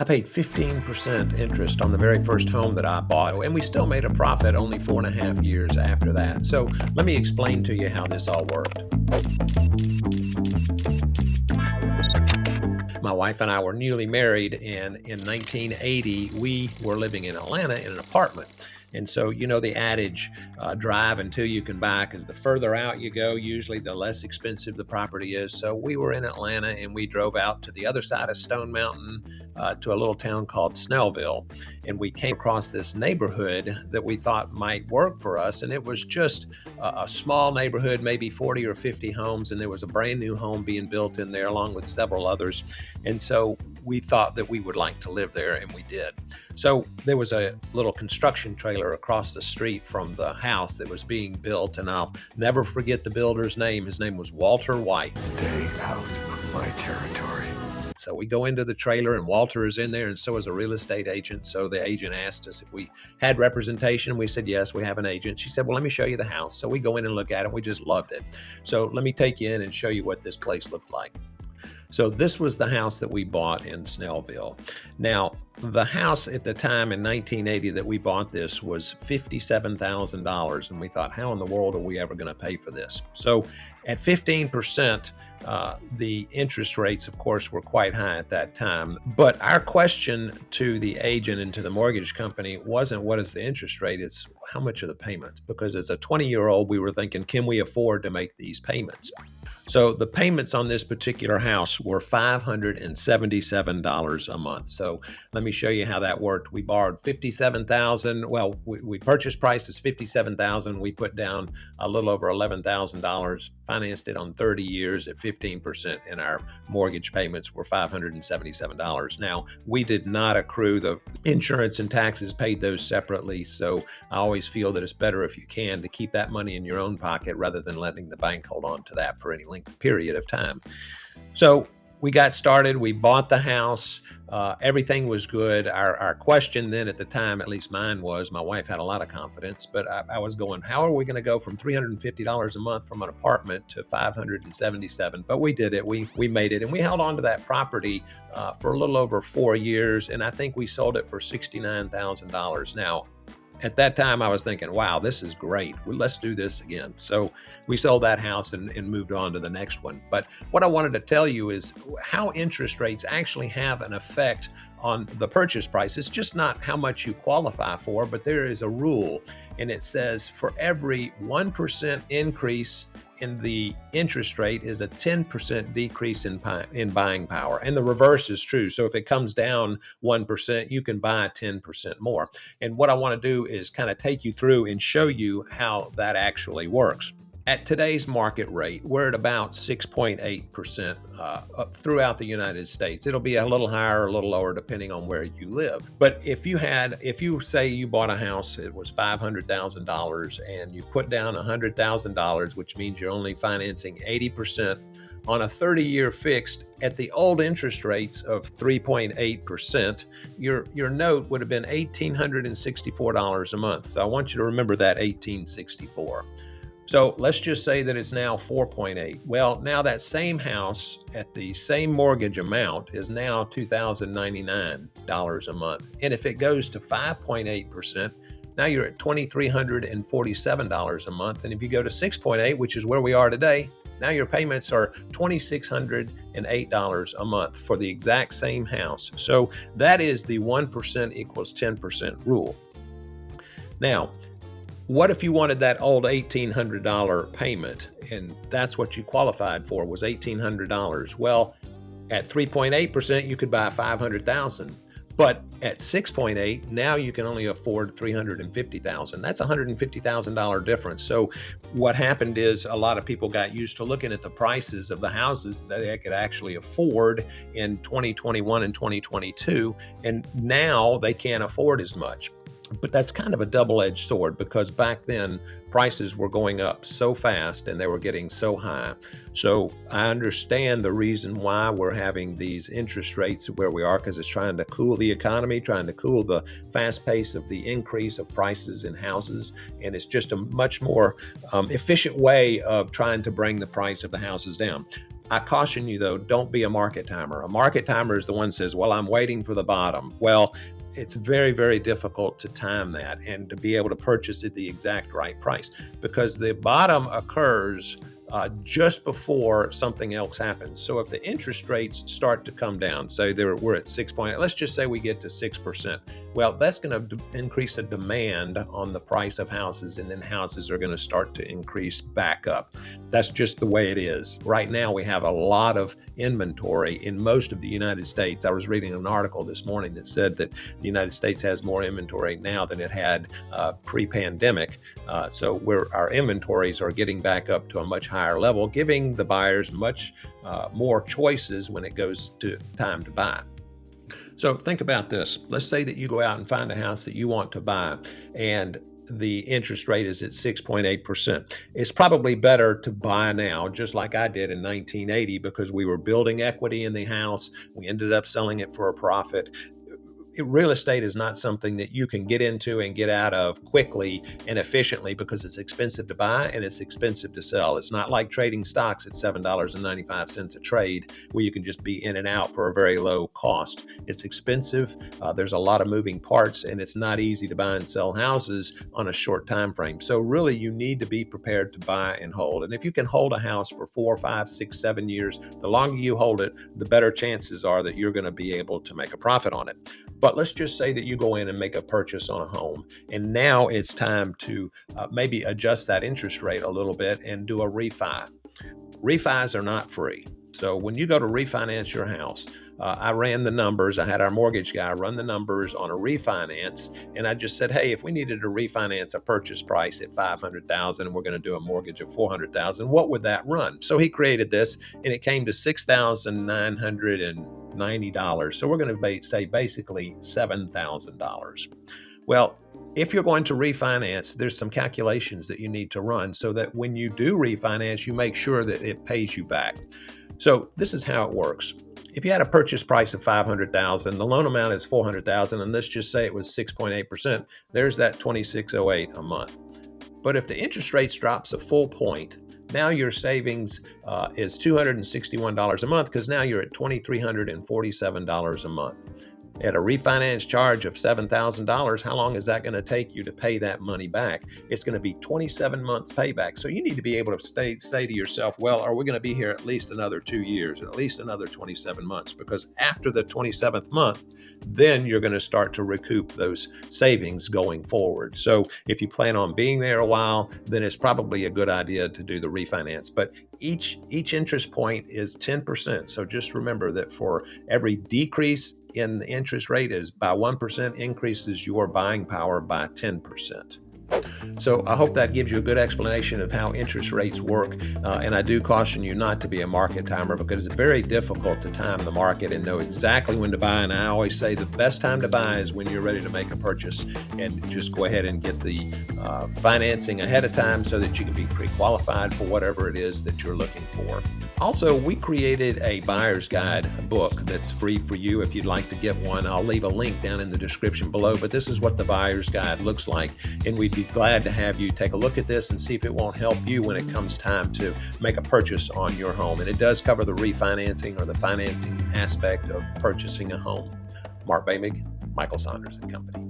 I paid 15% interest on the very first home that I bought, and we still made a profit only 4.5 years after that. So let me explain to you how this all worked. My wife and I were newly married, and in 1980, we were living in Atlanta in an apartment. And so, you know, the adage, drive until you can buy, because the further out you go, usually the less expensive the property is. So we were in Atlanta and we drove out to the other side of Stone Mountain to a little town called Snellville. And we came across this neighborhood that we thought might work for us. And it was just a small neighborhood, maybe 40 or 50 homes. And there was a brand new home being built in there along with several others. And so we thought that we would like to live there, and we did. So there was a little construction trailer across the street from the house that was being built, and I'll never forget the builder's name. His name was Walter White. Stay out of my territory. So we go into the trailer, and Walter is in there, and so is a real estate agent. So the agent asked us if we had representation. We said, yes, we have an agent. She said, well, let me show you the house. So we go in and look at it. We just loved it. So let me take you in and show you what this place looked like. So this was the house that we bought in Snellville. Now, the house at the time in 1980 that we bought this was $57,000. And we thought, how in the world are we ever going to pay for this? So at 15%, the interest rates, of course, were quite high at that time. But our question to the agent and to the mortgage company wasn't what is the interest rate, it's how much are the payments? Because as a 20-year-old, we were thinking, can we afford to make these payments? So the payments on this particular house were $577 a month. So let me show you how that worked. We borrowed $57,000. Well, we purchase price is $57,000. We put down a little over $11,000, financed it on 30 years at 15%, and our mortgage payments were $577. Now, we did not accrue the insurance and taxes, paid those separately. So I always feel that it's better if you can to keep that money in your own pocket rather than letting the bank hold on to that for any length period of time. So we got started. We bought the house. Everything was good. Our question then at the time, at least mine was, my wife had a lot of confidence, but I was going, how are we going to go from $350 a month from an apartment to $577? But we did it. We made it, and we held on to that property for a little over 4 years, and I think we sold it for $69,000. Now, at that time, I was thinking, wow, this is great. Well, let's do this again. So we sold that house and moved on to the next one. But what I wanted to tell you is how interest rates actually have an effect on the purchase price. It's just not how much you qualify for, but there is a rule, and it says for every 1% increase in the interest rate is a 10% decrease in buying power. And the reverse is true. So if it comes down 1%, you can buy 10% more. And what I want to do is kind of take you through and show you how that actually works. At today's market rate, we're at about 6.8% throughout the United States. It'll be a little higher or a little lower depending on where you live. But if you say you bought a house, it was $500,000 and you put down $100,000, which means you're only financing 80% on a 30-year fixed at the old interest rates of 3.8%, your note would have been $1,864 a month. So I want you to remember that $1,864. So let's just say that it's now 4.8. Well, now that same house at the same mortgage amount is now $2,099 a month. And if it goes to 5.8%, now you're at $2,347 a month. And if you go to 6.8, which is where we are today, now your payments are $2,608 a month for the exact same house. So that is the 1% equals 10% rule. Now, what if you wanted that old $1,800 payment, and that's what you qualified for was $1,800? Well, at 3.8%, you could buy $500,000. But at 6.8, now you can only afford $350,000. That's a $150,000 difference. So what happened is a lot of people got used to looking at the prices of the houses that they could actually afford in 2021 and 2022, and now they can't afford as much. But that's kind of a double-edged sword, because back then prices were going up so fast and they were getting so high. So I understand the reason why we're having these interest rates where we are, because it's trying to cool the economy, trying to cool the fast pace of the increase of prices in houses. And it's just a much more efficient way of trying to bring the price of the houses down. I caution you though, don't be a market timer. A market timer is the one that says, well, I'm waiting for the bottom. Well, it's very, very difficult to time that and to be able to purchase at the exact right price, because the bottom occurs just before something else happens. So if the interest rates start to come down, say we're at 6.8, let's just say we get to 6%. Well, that's going to increase the demand on the price of houses, and then houses are going to start to increase back up. That's just the way it is. Right now, we have a lot of inventory in most of the United States. I was reading an article this morning that said that the United States has more inventory now than it had pre-pandemic. So our inventories are getting back up to a much higher level, giving the buyers much more choices when it goes to time to buy. So think about this. Let's say that you go out and find a house that you want to buy, and the interest rate is at 6.8%. It's probably better to buy now, just like I did in 1980, because we were building equity in the house. We ended up selling it for a profit. Real estate is not something that you can get into and get out of quickly and efficiently, because it's expensive to buy and it's expensive to sell. It's not like trading stocks at $7.95 a trade, where you can just be in and out for a very low cost. It's expensive. There's a lot of moving parts, and it's not easy to buy and sell houses on a short time frame. So really, you need to be prepared to buy and hold. And if you can hold a house for 4, 5, 6, 7 years, the longer you hold it, the better chances are that you're going to be able to make a profit on it. But let's just say that you go in and make a purchase on a home, and now it's time to maybe adjust that interest rate a little bit and do a refi. Refis are not free. So when you go to refinance your house, I ran the numbers. I had our mortgage guy run the numbers on a refinance, and I just said, hey, if we needed to refinance a purchase price at $500,000 and we're going to do a mortgage of $400,000, what would that run? So he created this, and it came to $6,990. So we're going to say basically $7,000. Well, if you're going to refinance, there's some calculations that you need to run so that when you do refinance, you make sure that it pays you back. So this is how it works. If you had a purchase price of $500,000, the loan amount is $400,000, and let's just say it was 6.8%, there's that $2,608 a month. But if the interest rates drops a full point, now your savings is $261 a month, because now you're at $2,347 a month. At a refinance charge of $7,000, how long is that going to take you to pay that money back? It's going to be 27 months payback. So you need to be able to say to yourself, well, are we going to be here at least another 2 years, at least another 27 months? Because after the 27th month, then you're going to start to recoup those savings going forward. So if you plan on being there a while, then it's probably a good idea to do the refinance. But each interest point is 10%. So just remember that for every decrease in the interest rate is by 1% increases your buying power by 10%. So I hope that gives you a good explanation of how interest rates work. And I do caution you not to be a market timer, because it's very difficult to time the market and know exactly when to buy. And I always say the best time to buy is when you're ready to make a purchase, and just go ahead and get the financing ahead of time so that you can be pre-qualified for whatever it is that you're looking for. Also, we created a buyer's guide book that's free for you if you'd like to get one. I'll leave a link down in the description below, but this is what the buyer's guide looks like. And we'd be glad to have you take a look at this and see if it won't help you when it comes time to make a purchase on your home. And it does cover the refinancing or the financing aspect of purchasing a home. Mark Boehmig, Michael Saunders and Company.